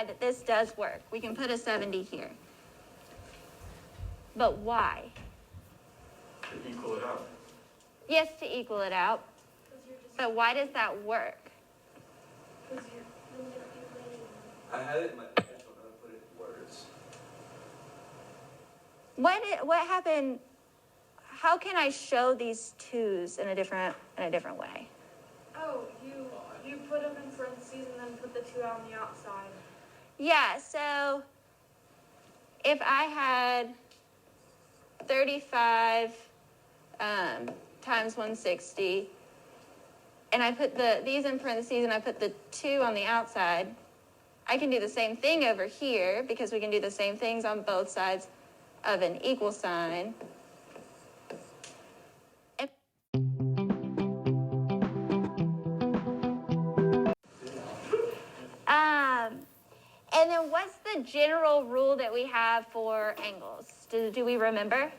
decide that this does work. We can put a 70 here. But why? To equal it out. Yes, to equal it out. But why does that work? I had it in my head, I don't know how to put it in words. What happened? How can I show these twos in a different way? Oh, you put them in parentheses and then put the 2 on the outside. Yeah, so if I had 35 times 160, and I put these in parentheses and I put the 2 on the outside, I can do the same thing over here because we can do the same things on both sides of an equal sign. And then what's the general rule that we have for angles? Do we remember?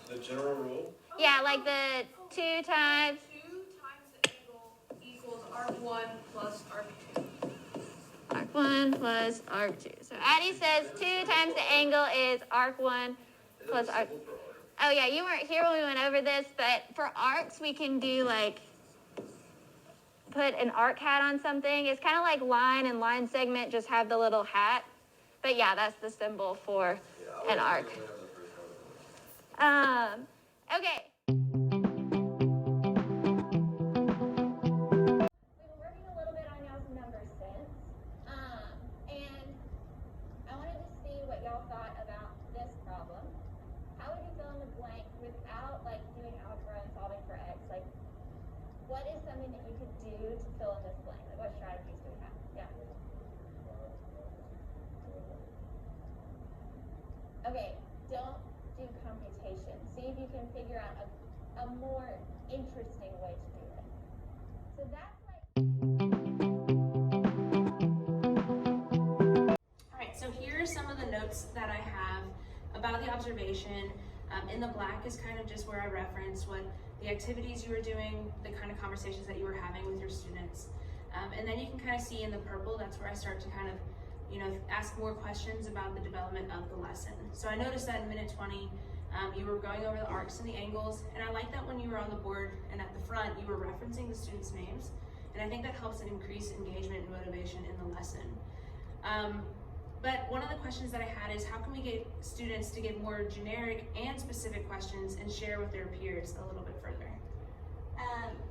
The general rule? Yeah, like the 2 times. 2 times the angle equals arc1 plus arc2. Arc1 plus arc2. So Addie says 2 times the angle is arc1 plus arc. Oh yeah, you weren't here when we went over this, but for arcs we can do like put an arc hat on something. It's kind of like line and line segment just have the little hat. But yeah, that's the symbol for an arc. Okay. We've been working a little bit on y'all's number sense. And I wanted to see what y'all thought about this problem. How would you fill in the blank without like doing algebra and solving for x? Like, what is something that you could do to fill in this blank? Like, what strategies do we have? Yeah. Okay, don't do computation. See if you can figure out a more interesting way to do it. So that's like... All right, so here are some of the notes that I have about the observation. In the black is kind of just where I referenced what the activities you were doing, the kind of conversations that you were having with your students. And then you can kind of see in the purple, that's where I start to kind of, ask more questions about the development of the lesson. So I noticed that in minute 20, you were going over the arcs and the angles, and I like that when you were on the board and at the front, you were referencing the students' names, and I think that helps increase engagement and motivation in the lesson. But one of the questions that I had is how can we get students to give more generic and specific questions and share with their peers a little bit further?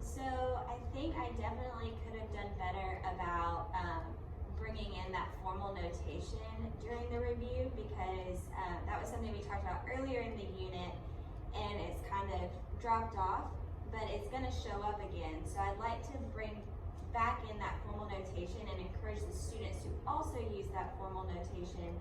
So I think I definitely could have done better about bringing in that formal notation during the review, because that was something we talked about earlier in the unit and it's kind of dropped off, but it's going to show up again. So I'd like to bring back in that formal notation and encourage the students to also use that formal notation,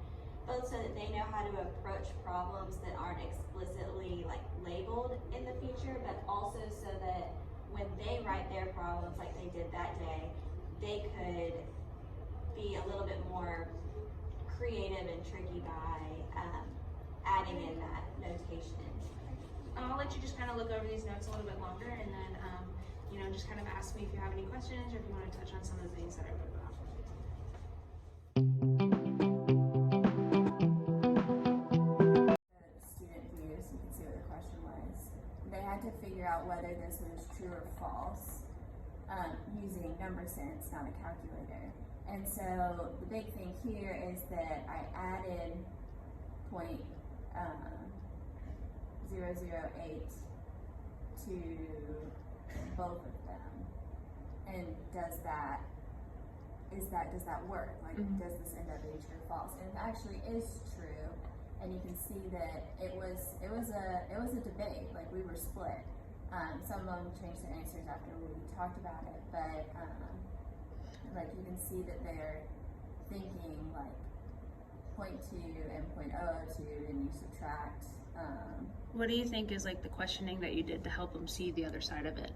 both so that they know how to approach problems that aren't explicitly like labeled in the future, but also so that when they write their problems like they did that day, they could be a little bit more creative and tricky by adding in that notation. I'll let you just kind of look over these notes a little bit longer, and then just kind of ask me if you have any questions or if you want to touch on some of the things that I wrote about. The student view, so you can see what the question was. They had to figure out whether this was true or false using number sense, not a calculator. And so the big thing here is that I added point 008 to both of them. And does that work? Like, does this end up being true or false? And it actually is true. And you can see that it was a debate. Like, we were split. Some of them changed their answers after we talked about it, but like you can see that they're thinking like 0.2 and 0.002, and you subtract. What do you think is like the questioning that you did to help them see the other side of it?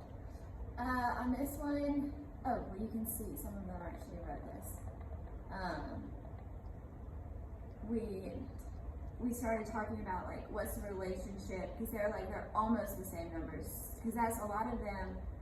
On this one, well, you can see some of them actually wrote this. We started talking about like what's the relationship, because they're almost the same numbers, because that's a lot of them.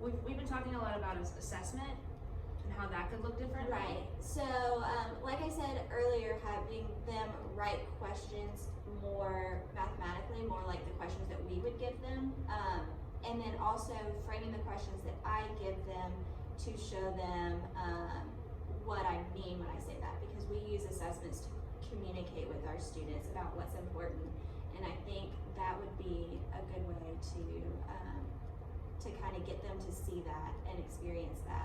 We've been talking a lot about assessment and how that could look different. Right. So, like I said earlier, having them write questions more mathematically, more like the questions that we would give them, and then also framing the questions that I give them to show them what I mean when I say that, because we use assessments to communicate with our students about what's important, and I think that would be a good way to kind of get them to see that and experience that.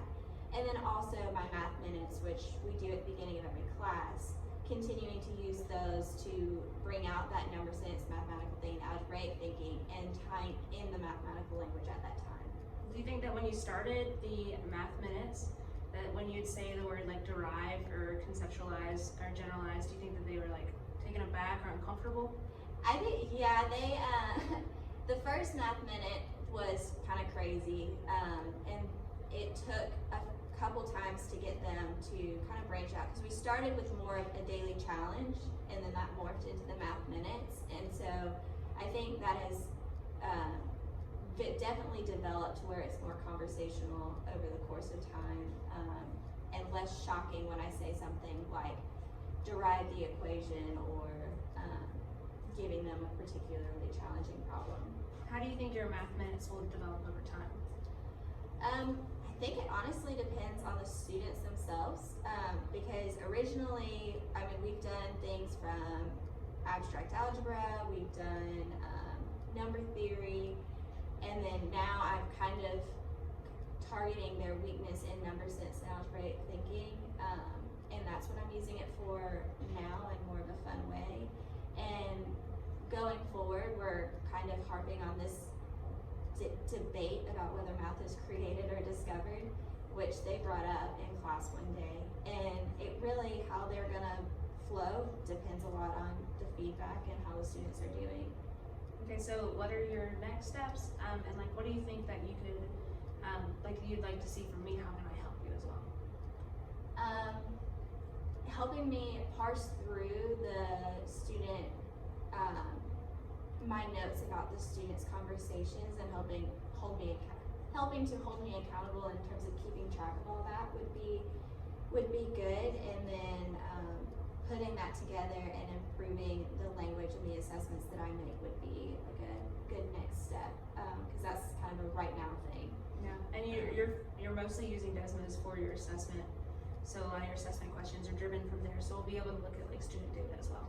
And then also my math minutes, which we do at the beginning of every class, continuing to use those to bring out that number sense, mathematical thinking, algebraic thinking, and tying in the mathematical language at that time. Do you think that when you started the math minutes, that when you'd say the word like derive or conceptualize or generalize, do you think that they were like taken aback or uncomfortable? I think, yeah, they, the first math minute was kind of crazy, and it took a couple times to get them to kind of branch out, because we started with more of a daily challenge, and then that morphed into the math minutes, and so I think that has definitely developed to where it's more conversational over the course of time, and less shocking when I say something like derive the equation or giving them a particularly challenging problem. How do you think your math minutes will develop over time? I think it honestly depends on the students themselves, because originally, I mean, we've done things from abstract algebra, we've done number theory, and then now I'm kind of targeting their weakness in number sense and algebraic thinking, and that's what I'm using it for now in more of a fun way. And going forward, we're kind of harping on this debate about whether math is created or discovered, which they brought up in class one day. And it really, how they're gonna flow depends a lot on the feedback and how the students are doing. Okay, so what are your next steps? And like, what do you think that you could, like you'd like to see from me? How can I help you as well? Helping me parse through the student, my notes about the students' conversations, and helping to hold me accountable in terms of keeping track of all that would be good. And then putting that together and improving the language and the assessments that I make would be like a good next step, because that's kind of a right now thing. Yeah, and you're mostly using Desmos for your assessment, so a lot of your assessment questions are driven from there. So we'll be able to look at like student data as well.